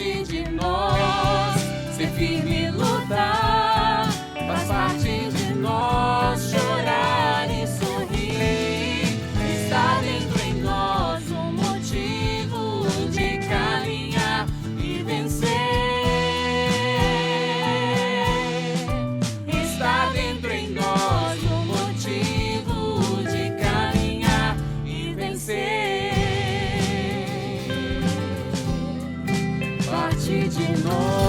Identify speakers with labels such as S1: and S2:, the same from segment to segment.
S1: parte de nós. Ser firme e lutar, faz parte de nós. Chorar e sorrir, está dentro em nós um motivo de caminhar e vencer. Está dentro em nós um motivo de caminhar e vencer. Parte de nós.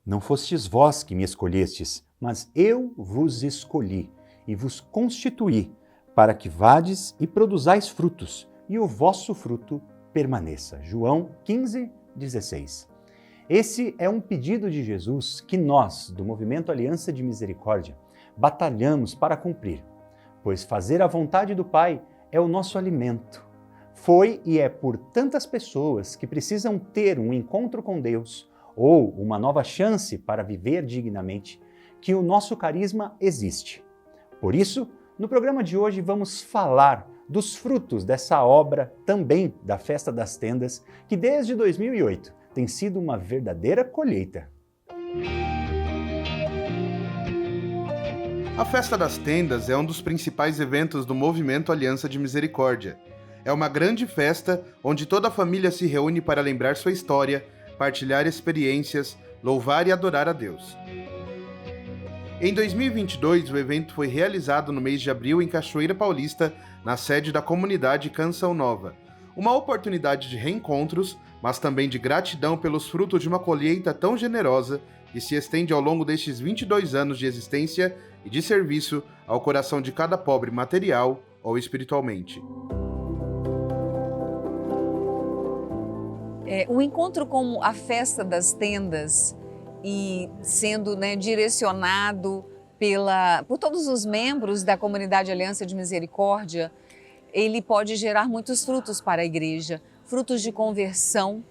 S2: Não fostes vós que me escolhestes, mas eu vos escolhi e vos constituí, para que vades e produzais frutos, e o vosso fruto permaneça. João 15:16. Esse é um pedido de Jesus que nós, do Movimento Aliança de Misericórdia, batalhamos para cumprir, pois fazer a vontade do Pai é o nosso alimento. Foi e é por tantas pessoas que precisam ter um encontro com Deus ou uma nova chance para viver dignamente que o nosso carisma existe. Por isso, no programa de hoje vamos falar dos frutos dessa obra também da Festa das Tendas, que desde 2008 tem sido uma verdadeira colheita.
S3: A Festa das Tendas é um dos principais eventos do Movimento Aliança de Misericórdia. É uma grande festa onde toda a família se reúne para lembrar sua história, partilhar experiências, louvar e adorar a Deus. Em 2022, o evento foi realizado no mês de abril em Cachoeira Paulista, na sede da comunidade Canção Nova. Uma oportunidade de reencontros, mas também de gratidão pelos frutos de uma colheita tão generosa que se estende ao longo destes 22 anos de existência e de serviço ao coração de cada pobre material ou espiritualmente.
S4: O encontro com a Festa das Tendas e sendo direcionado por todos os membros da comunidade Aliança de Misericórdia, ele pode gerar muitos frutos para a igreja, frutos de conversão,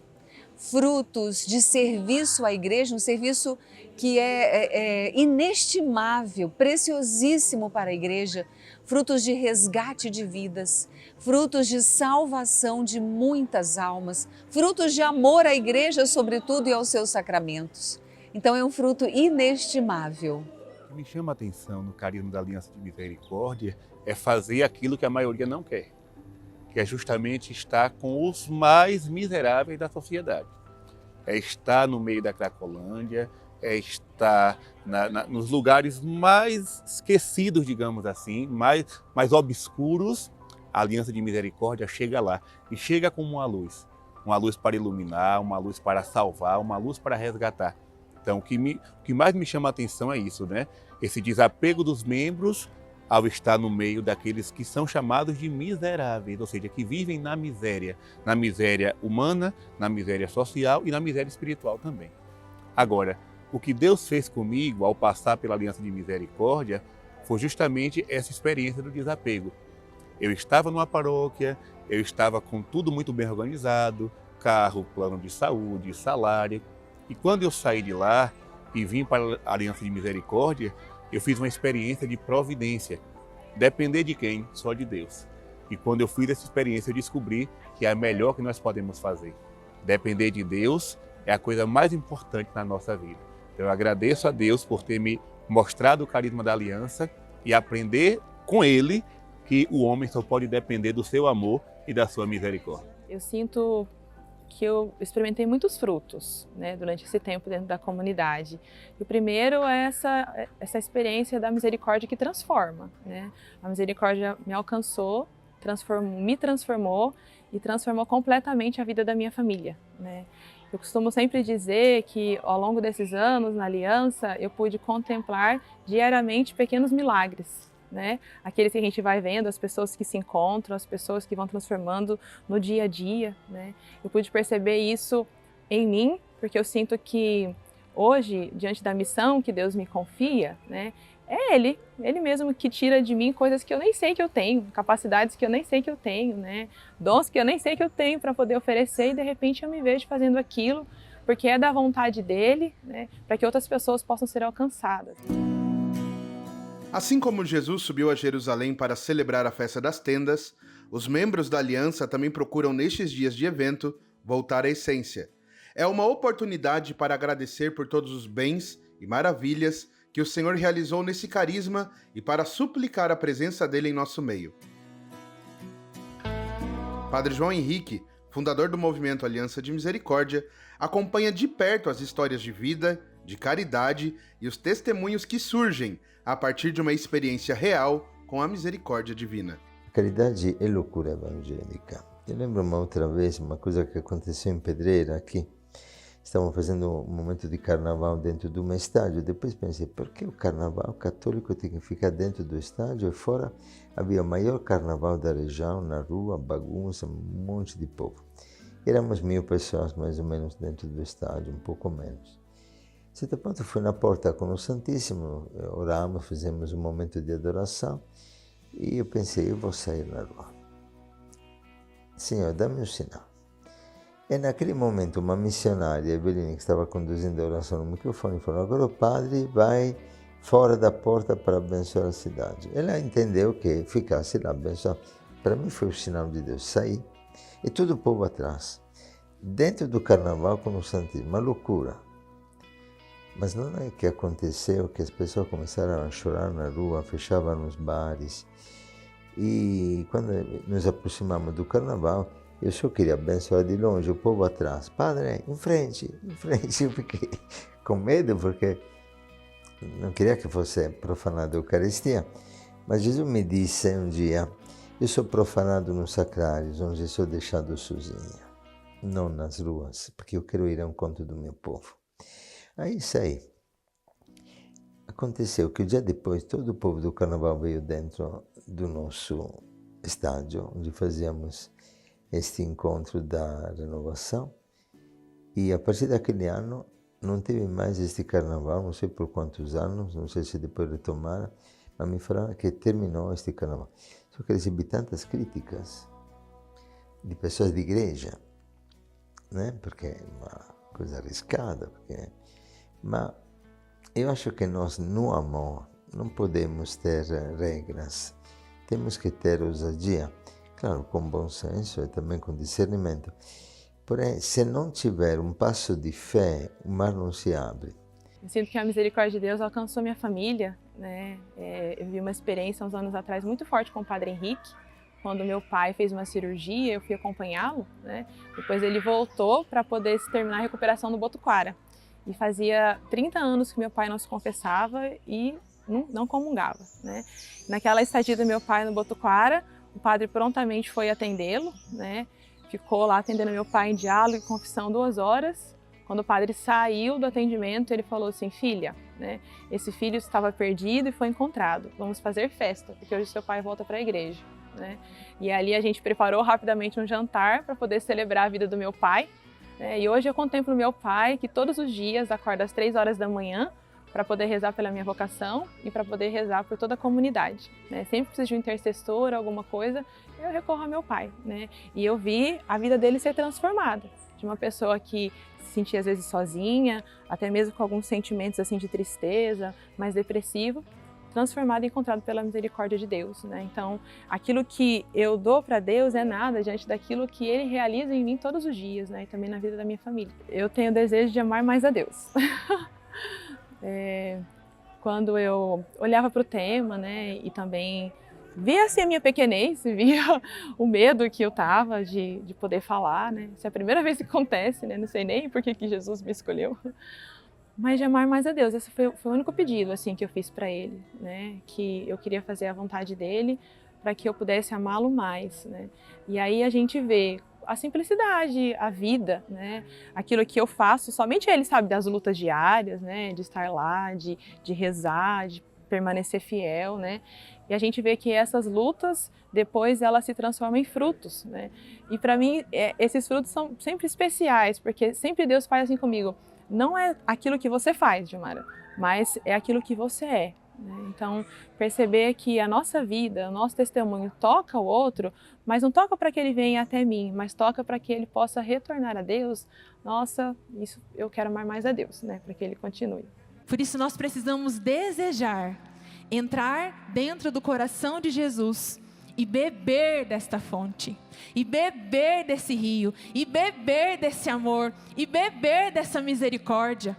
S4: frutos de serviço à igreja, um serviço que é inestimável, preciosíssimo para a igreja, frutos de resgate de vidas, frutos de salvação de muitas almas, frutos de amor à igreja, sobretudo, e aos seus sacramentos. Então é um fruto inestimável.
S5: O que me chama a atenção no carisma da Aliança de Misericórdia é fazer aquilo que a maioria não quer, que é justamente estar com os mais miseráveis da sociedade. É estar no meio da Cracolândia, é estar nos lugares mais esquecidos, digamos assim, mais obscuros. A Aliança de Misericórdia chega lá e chega como uma luz para iluminar, uma luz para salvar, uma luz para resgatar. Então, o que mais me chama a atenção é isso, né? Esse desapego dos membros ao estar no meio daqueles que são chamados de miseráveis, ou seja, que vivem na miséria humana, na miséria social e na miséria espiritual também. Agora, o que Deus fez comigo ao passar pela Aliança de Misericórdia foi justamente essa experiência do desapego. Eu estava numa paróquia, eu estava com tudo muito bem organizado, carro, plano de saúde, salário. E quando eu saí de lá e vim para a Aliança de Misericórdia, eu fiz uma experiência de providência. Depender de quem? Só de Deus. E quando eu fiz essa experiência, eu descobri que é a melhor que nós podemos fazer. Depender de Deus é a coisa mais importante na nossa vida. Então eu agradeço a Deus por ter me mostrado o carisma da aliança e aprender com Ele que o homem só pode depender do seu amor e da sua misericórdia.
S6: Eu sinto que eu experimentei muitos frutos, né, durante esse tempo dentro da comunidade. E o primeiro é essa experiência da misericórdia que transforma, né? A misericórdia me alcançou, me transformou e transformou completamente a vida da minha família, né? Eu costumo sempre dizer que ao longo desses anos na aliança eu pude contemplar diariamente pequenos milagres, né? Aqueles que a gente vai vendo, as pessoas que se encontram, as pessoas que vão transformando no dia a dia, né? Eu pude perceber isso em mim, porque eu sinto que hoje, diante da missão que Deus me confia, né? É Ele mesmo que tira de mim coisas que eu nem sei que eu tenho, capacidades que eu nem sei que eu tenho, né? Dons que eu nem sei que eu tenho para poder oferecer e de repente eu me vejo fazendo aquilo porque é da vontade dEle, né? Para que outras pessoas possam ser alcançadas.
S3: Assim como Jesus subiu a Jerusalém para celebrar a festa das tendas, os membros da aliança também procuram nestes dias de evento voltar à essência. É uma oportunidade para agradecer por todos os bens e maravilhas que o Senhor realizou nesse carisma e para suplicar a presença dele em nosso meio. Padre João Henrique, fundador do movimento Aliança de Misericórdia, acompanha de perto as histórias de vida, de caridade e os testemunhos que surgem a partir de uma experiência real com a misericórdia divina.
S7: Caridade é loucura evangélica. Eu lembro uma outra vez, uma coisa que aconteceu em Pedreira aqui. Estavam fazendo um momento de carnaval dentro de um estádio. Depois pensei, por que o carnaval católico tem que ficar dentro do estádio? E fora havia o maior carnaval da região, na rua, bagunça, um monte de povo. Éramos 1000 pessoas mais ou menos dentro do estádio, um pouco menos. A certo ponto fui na porta com o Santíssimo, oramos, fizemos um momento de adoração e eu pensei, eu vou sair na rua. Senhor, dá-me um sinal. E naquele momento uma missionária, Eveline, que estava conduzindo a oração no microfone, falou, agora o padre vai fora da porta para abençoar a cidade. Ela entendeu que ficasse lá abençoar. Para mim foi o sinal de Deus. Saí e todo o povo atrás. Dentro do carnaval com o Santíssimo, uma loucura. Mas não é que aconteceu que as pessoas começaram a chorar na rua, fechavam os bares. E quando nos aproximamos do carnaval, eu só queria abençoar de longe, o povo atrás. Padre, em frente, em frente. Eu fiquei com medo porque não queria que fosse profanada a Eucaristia. Mas Jesus me disse um dia, eu sou profanado nos sacrários, onde sou deixado sozinha, não nas ruas, porque eu quero ir ao encontro do meu povo. Aí saí. Aconteceu que o dia depois todo o povo do carnaval veio dentro do nosso estádio, onde fazíamos este encontro da renovação. E a partir daquele ano não teve mais este carnaval, não sei por quantos anos, não sei se depois retomaram, mas me falaram que terminou este carnaval. Só que recebi tantas críticas de pessoas de igreja, né? Porque é uma coisa arriscada, mas eu acho que nós, no amor, não podemos ter regras. Temos que ter ousadia, claro, com bom senso e também com discernimento. Porém, se não tiver um passo de fé, o mar não se abre.
S6: Eu sinto que a misericórdia de Deus alcançou minha família, né? Eu vi uma experiência uns anos atrás muito forte com o Padre Henrique. Quando meu pai fez uma cirurgia, eu fui acompanhá-lo, né? Depois ele voltou para poder terminar a recuperação do Botuquara. E fazia 30 anos que meu pai não se confessava e não comungava, né? Naquela estadia do meu pai no Botuquara, o padre prontamente foi atendê-lo, né? Ficou lá atendendo meu pai em diálogo e confissão 2 horas. Quando o padre saiu do atendimento, ele falou assim, filha, né? Esse filho estava perdido e foi encontrado. Vamos fazer festa, porque hoje seu pai volta para a igreja, né? E ali a gente preparou rapidamente um jantar para poder celebrar a vida do meu pai. E hoje eu contemplo meu pai, que todos os dias acorda às 3 horas da manhã para poder rezar pela minha vocação e para poder rezar por toda a comunidade, né? Sempre preciso de um intercessor, alguma coisa, eu recorro ao meu pai, né? E eu vi a vida dele ser transformada, de uma pessoa que se sentia às vezes sozinha, até mesmo com alguns sentimentos assim de tristeza, mais depressivo, transformado e encontrado pela misericórdia de Deus, né? Então, aquilo que eu dou para Deus é nada diante daquilo que Ele realiza em mim todos os dias, né? E também na vida da minha família. Eu tenho o desejo de amar mais a Deus. Quando eu olhava para o tema, né? E também via assim a minha pequenez, via o medo que eu tava de poder falar, né? Isso é a primeira vez que acontece, né? Não sei nem por que Jesus me escolheu. Mas de amar mais a Deus, esse foi o único pedido assim que eu fiz para Ele, né? Que eu queria fazer a vontade dEle para que eu pudesse amá-lo mais, né? E aí a gente vê a simplicidade, a vida, né? Aquilo que eu faço, somente Ele sabe das lutas diárias, né? De estar lá, de rezar, de permanecer fiel, né? E a gente vê que essas lutas, depois elas se transformam em frutos, né? E para mim, esses frutos são sempre especiais, porque sempre Deus faz assim comigo. Não é aquilo que você faz, Gilmara, mas é aquilo que você é, né? Então, perceber que a nossa vida, o nosso testemunho toca o outro, mas não toca para que ele venha até mim, mas toca para que ele possa retornar a Deus. Nossa, isso eu quero amar mais a Deus, né? Para que ele continue.
S1: Por isso nós precisamos desejar
S6: entrar dentro do coração de Jesus e beber desta fonte, e beber desse rio, e beber desse amor, e beber dessa misericórdia.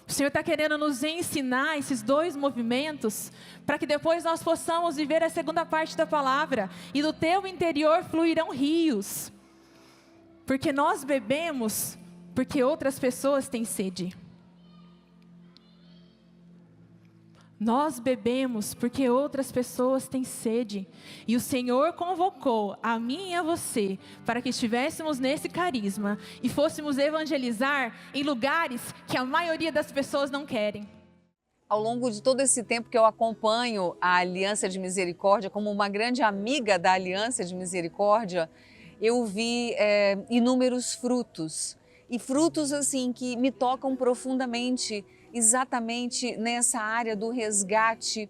S6: O Senhor está querendo nos ensinar esses dois movimentos, para que depois nós possamos viver a segunda parte da palavra, e do teu interior fluirão rios, porque nós bebemos, porque outras pessoas têm sede. Nós bebemos porque outras pessoas têm sede. E o Senhor convocou a mim e a você para que estivéssemos nesse carisma e fôssemos evangelizar em lugares que a maioria das pessoas não querem.
S4: Ao longo de todo esse tempo que eu acompanho a Aliança de Misericórdia, como uma grande amiga da Aliança de Misericórdia, eu vi inúmeros frutos. E frutos assim que me tocam profundamente, exatamente nessa área do resgate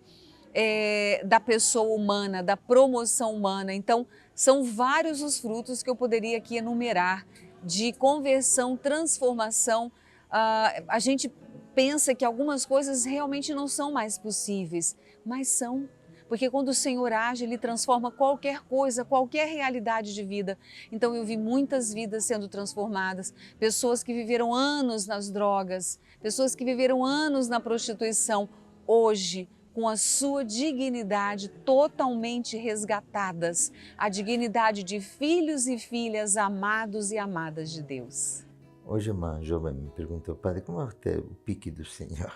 S4: da pessoa humana, da promoção humana. Então, são vários os frutos que eu poderia aqui enumerar, de conversão, transformação. A gente pensa que algumas coisas realmente não são mais possíveis, mas são. Porque quando o Senhor age, Ele transforma qualquer coisa, qualquer realidade de vida. Então eu vi muitas vidas sendo transformadas, pessoas que viveram anos nas drogas, pessoas que viveram anos na prostituição, hoje, com a sua dignidade totalmente resgatadas, a dignidade de filhos e filhas amados e amadas de Deus.
S7: Hoje uma jovem me perguntou, padre, como é ter o pique do Senhor?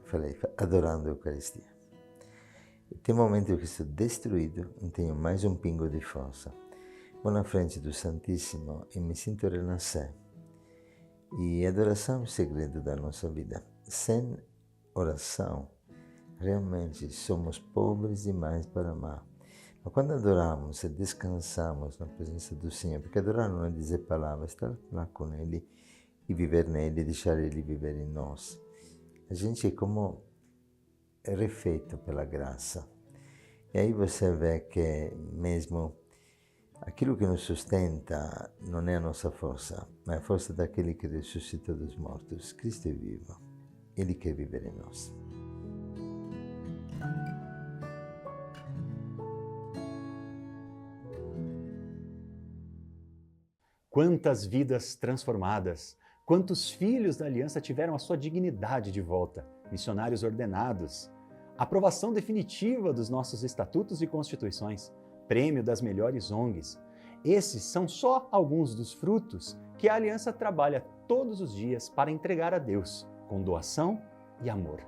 S7: Eu falei, adorando a Eucaristia. Tem momento que estou destruído, não tenho mais um pingo de força. Vou na frente do Santíssimo e me sinto renascer. E a adoração é o segredo da nossa vida. Sem oração, realmente somos pobres demais para amar. Mas quando adoramos e descansamos na presença do Senhor, porque adorar não é dizer palavras, estar lá com Ele e viver nele, deixar Ele viver em nós. A gente é como é refeito pela graça. E aí você vê que mesmo aquilo que nos sustenta não é a nossa força, mas a força daquele que ressuscitou dos mortos. Cristo é vivo, Ele quer viver em nós.
S2: Quantas vidas transformadas! Quantos filhos da aliança tiveram a sua dignidade de volta? Missionários ordenados, aprovação definitiva dos nossos estatutos e constituições, prêmio das melhores ONGs. Esses são só alguns dos frutos que a aliança trabalha todos os dias para entregar a Deus, com doação e amor.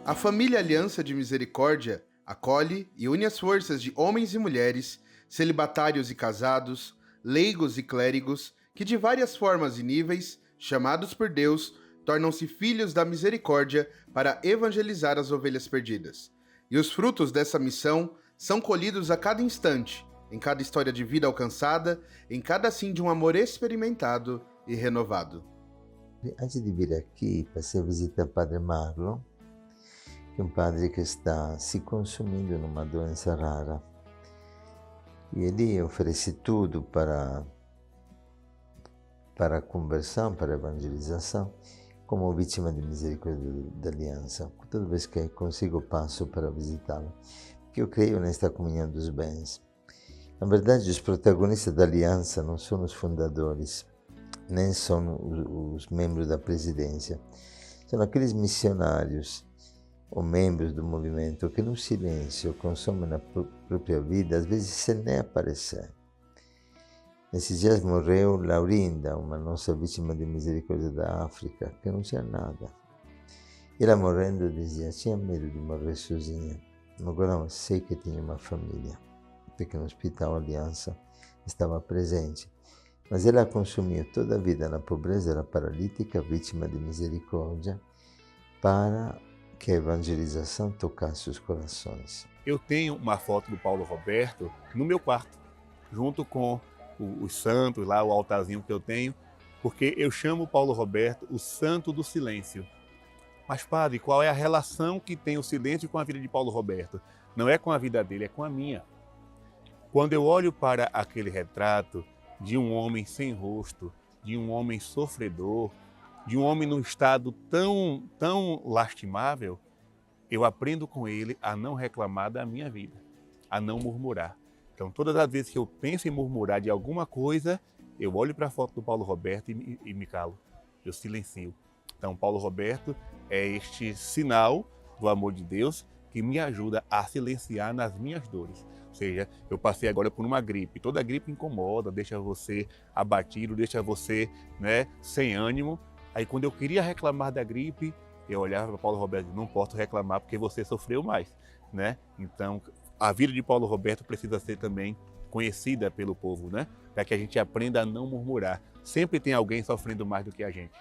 S3: A família Aliança de Misericórdia acolhe e une as forças de homens e mulheres, celibatários e casados, leigos e clérigos, que de várias formas e níveis, chamados por Deus, tornam-se filhos da misericórdia para evangelizar as ovelhas perdidas. E os frutos dessa missão são colhidos a cada instante, em cada história de vida alcançada, em cada sim de um amor experimentado e renovado.
S7: Antes de vir aqui, passei a visitar o Padre Marlon, que é um padre que está se consumindo numa doença rara. E ele oferece tudo para a conversão, para a evangelização, como vítima de misericórdia da aliança. Toda vez que consigo, passo para visitá-lo, porque eu creio nesta comunhão dos bens. Na verdade, os protagonistas da aliança não são os fundadores, nem são os membros da presidência. São aqueles missionários ou membros do movimento que no silêncio consomem a própria vida, às vezes sem nem aparecer. Nesses dias morreu Laurinda, uma nossa vítima de misericórdia da África, que não tinha nada. Ela morrendo dizia, tinha medo de morrer sozinha, mas agora sei que tinha uma família, porque no Hospital Aliança estava presente. Mas ela consumiu toda a vida na pobreza, era paralítica, vítima de misericórdia, para que a evangelização tocasse os corações.
S5: Eu tenho uma foto do Paulo Roberto no meu quarto, junto com os santos lá, o altarzinho que eu tenho, porque eu chamo o Paulo Roberto o santo do silêncio. Mas, padre, qual é a relação que tem o silêncio com a vida de Paulo Roberto? Não é com a vida dele, é com a minha. Quando eu olho para aquele retrato de um homem sem rosto, de um homem sofredor, de um homem num estado tão lastimável, eu aprendo com ele a não reclamar da minha vida, a não murmurar. Então, todas as vezes que eu penso em murmurar de alguma coisa, eu olho para a foto do Paulo Roberto e me calo, eu silencio. Então, Paulo Roberto é este sinal do amor de Deus que me ajuda a silenciar nas minhas dores. Ou seja, eu passei agora por uma gripe. Toda gripe incomoda, deixa você abatido, deixa você, sem ânimo. Aí, quando eu queria reclamar da gripe, eu olhava para Paulo Roberto e não posso reclamar porque você sofreu mais, Então, a vida de Paulo Roberto precisa ser também conhecida pelo povo, Para que a gente aprenda a não murmurar. Sempre tem alguém sofrendo mais do que a gente.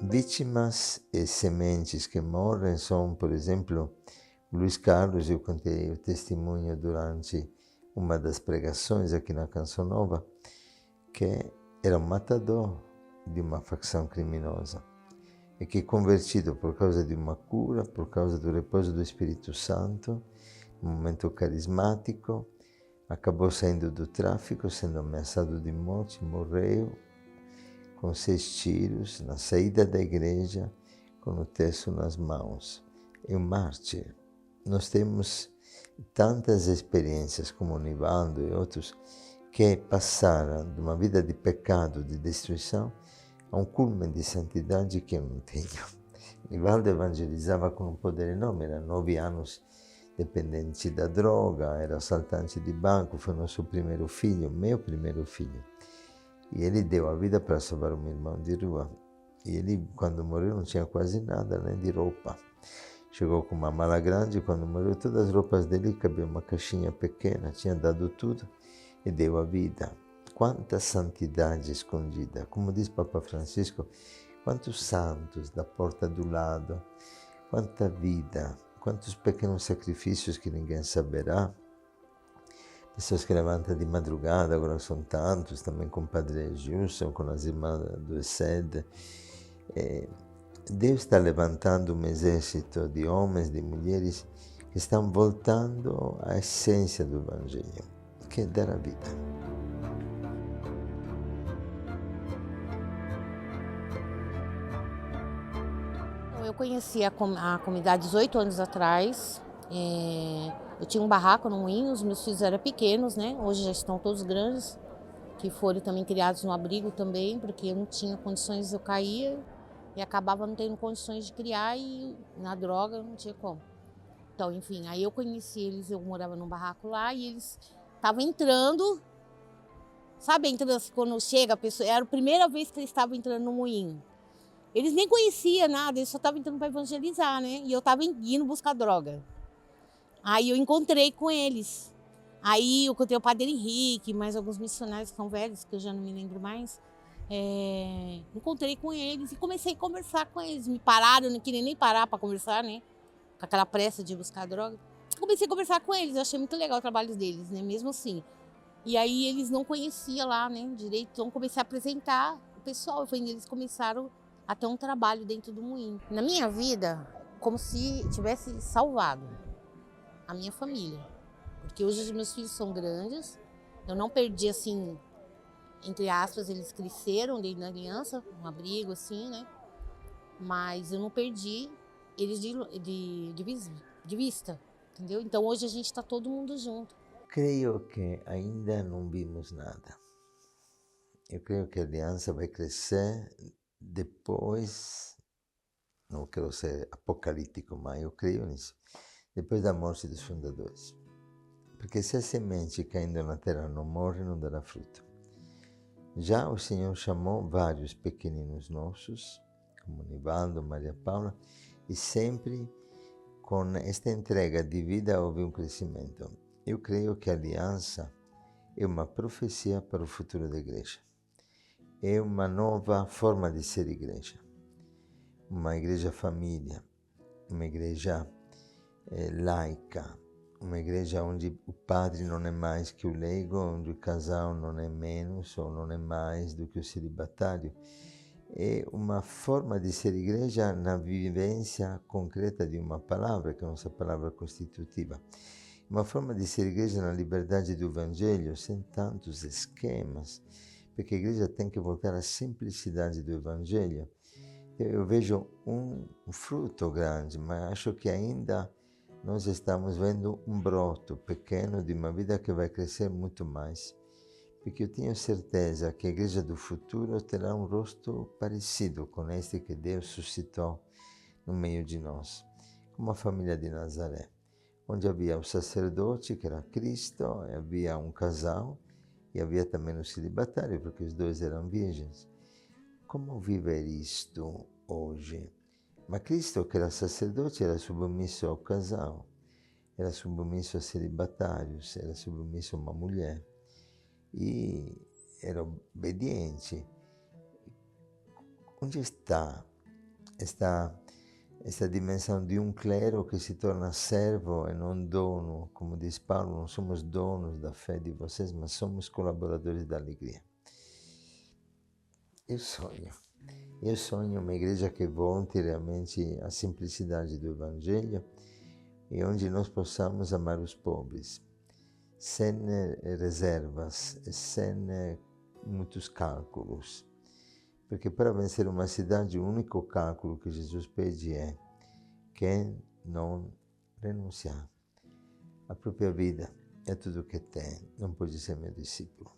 S7: Vítimas e sementes que morrem são, por exemplo, Luiz Carlos. Eu contei o testemunho durante uma das pregações aqui na Canção Nova, que era um matador de uma facção criminosa e que, convertido por causa de uma cura, por causa do repouso do Espírito Santo, um momento carismático, acabou saindo do tráfico, sendo ameaçado de morte, morreu com 6 tiros na saída da igreja, com o terço nas mãos. É um mártir. Nós temos tantas experiências, como o Nivaldo e outros, que passaram de uma vida de pecado, de destruição, a um culmen de santidade que eu não tenho. Nivaldo evangelizava com um poder enorme, era 9 anos dependente da droga, era assaltante de banco, foi nosso primeiro filho, meu primeiro filho. E ele deu a vida para salvar um irmão de rua. E ele, quando morreu, não tinha quase nada, nem de roupa. Chegou com uma mala grande, e quando morreu, todas as roupas dele cabiam uma caixinha pequena, tinha dado tudo e deu a vida. Quanta santidade escondida. Como diz Papa Francisco, quantos santos da porta do lado, quanta vida, quantos pequenos sacrifícios que ninguém saberá. Pessoas que levantam de madrugada, agora são tantos, também com o Padre Gilson, com as irmãs do ESED. Deus está levantando um exército de homens, de mulheres, que estão voltando à essência do Evangelho, que é dar a vida.
S8: Eu conheci a comunidade 18 anos atrás. Eu tinha um barraco no moinho, os meus filhos eram pequenos, Hoje já estão todos grandes, que foram também criados no abrigo também, porque eu não tinha condições, eu caía e acabava não tendo condições de criar e na droga não tinha como. Então, enfim, aí eu conheci eles, eu morava num barraco lá e eles estavam entrando, sabe, entrando assim, quando chega a pessoa, era a primeira vez que eles estavam entrando no moinho. Eles nem conheciam nada, eles só estavam entrando para evangelizar, E eu estava indo buscar droga. Aí eu encontrei com eles. Aí eu encontrei o Padre Henrique, mais alguns missionários que são velhos, que eu já não me lembro mais. Encontrei com eles e comecei a conversar com eles. Me pararam, eu não queria nem parar para conversar, Com aquela pressa de buscar droga. Comecei a conversar com eles, eu achei muito legal o trabalho deles, Mesmo assim. E aí eles não conheciam lá, direito, então comecei a apresentar o pessoal. Eles começaram a ter um trabalho dentro do moinho. Na minha vida, como se tivesse salvado a minha família. Porque hoje os meus filhos são grandes, eu não perdi, assim, entre aspas, eles cresceram dentro da aliança, um abrigo, assim, Mas eu não perdi eles de vista, entendeu? Então hoje a gente está todo mundo junto.
S7: Creio que ainda não vimos nada. Eu creio que a aliança vai crescer depois, não quero ser apocalíptico, mas eu creio nisso, depois da morte dos fundadores. Porque se a semente caindo na terra não morre, não dará fruto. Já o Senhor chamou vários pequeninos nossos, como Nivaldo, Maria Paula, e sempre com esta entrega de vida houve um crescimento. Eu creio que a aliança é uma profecia para o futuro da igreja. É uma nova forma de ser igreja. Uma igreja família, uma igreja laica, uma igreja onde o padre não é mais que o leigo, onde o casal não é menos ou não é mais do que o celibatário. É uma forma de ser igreja na vivência concreta de uma palavra, que é a nossa palavra constitutiva. Uma forma de ser igreja na liberdade do Evangelho, sem tantos esquemas, porque a igreja tem que voltar à simplicidade do Evangelho. Eu vejo um fruto grande, mas acho que ainda nós estamos vendo um broto pequeno de uma vida que vai crescer muito mais. Porque eu tenho certeza que a igreja do futuro terá um rosto parecido com este que Deus suscitou no meio de nós, como a família de Nazaré, onde havia o sacerdote, que era Cristo, havia um casal, e havia também o celibatário, porque os dois eram virgens. Como viver isto hoje? Mas Cristo, que era sacerdote, era submisso ao casal, era submisso a celibatários, era submisso a uma mulher, e era obediente. Onde está esta dimensão de um clero que se torna servo e não dono? Como diz Paulo, não somos donos da fé de vocês, mas somos colaboradores da alegria. Eu sonho uma igreja que volte realmente à simplicidade do Evangelho e onde nós possamos amar os pobres, sem reservas, sem muitos cálculos. Porque para vencer uma cidade, o único cálculo que Jesus pede é quem não renunciar à própria vida, é tudo que tem, não pode ser meu discípulo.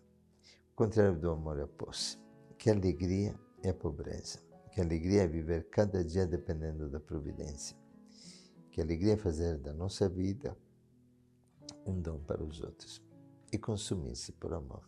S7: O contrário do amor é a posse. Que alegria é a pobreza. Que alegria é viver cada dia dependendo da providência. Que alegria é fazer da nossa vida um dom para os outros e consumir-se por amor.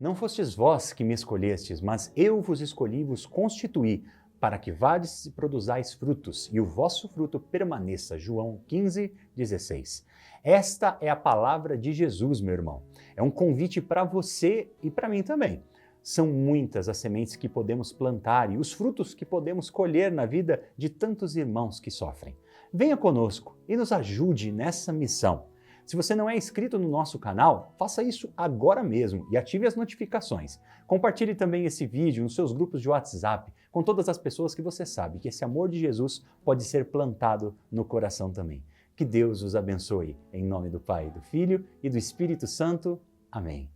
S2: Não fostes vós que me escolhestes, mas eu vos escolhi e vos constituí, para que vades e produzais frutos, e o vosso fruto permaneça. João 15:16. Esta é a palavra de Jesus, meu irmão. É um convite para você e para mim também. São muitas as sementes que podemos plantar e os frutos que podemos colher na vida de tantos irmãos que sofrem. Venha conosco e nos ajude nessa missão. Se você não é inscrito no nosso canal, faça isso agora mesmo e ative as notificações. Compartilhe também esse vídeo nos seus grupos de WhatsApp com todas as pessoas que você sabe que esse amor de Jesus pode ser plantado no coração também. Que Deus os abençoe. Em nome do Pai, do Filho e do Espírito Santo. Amém.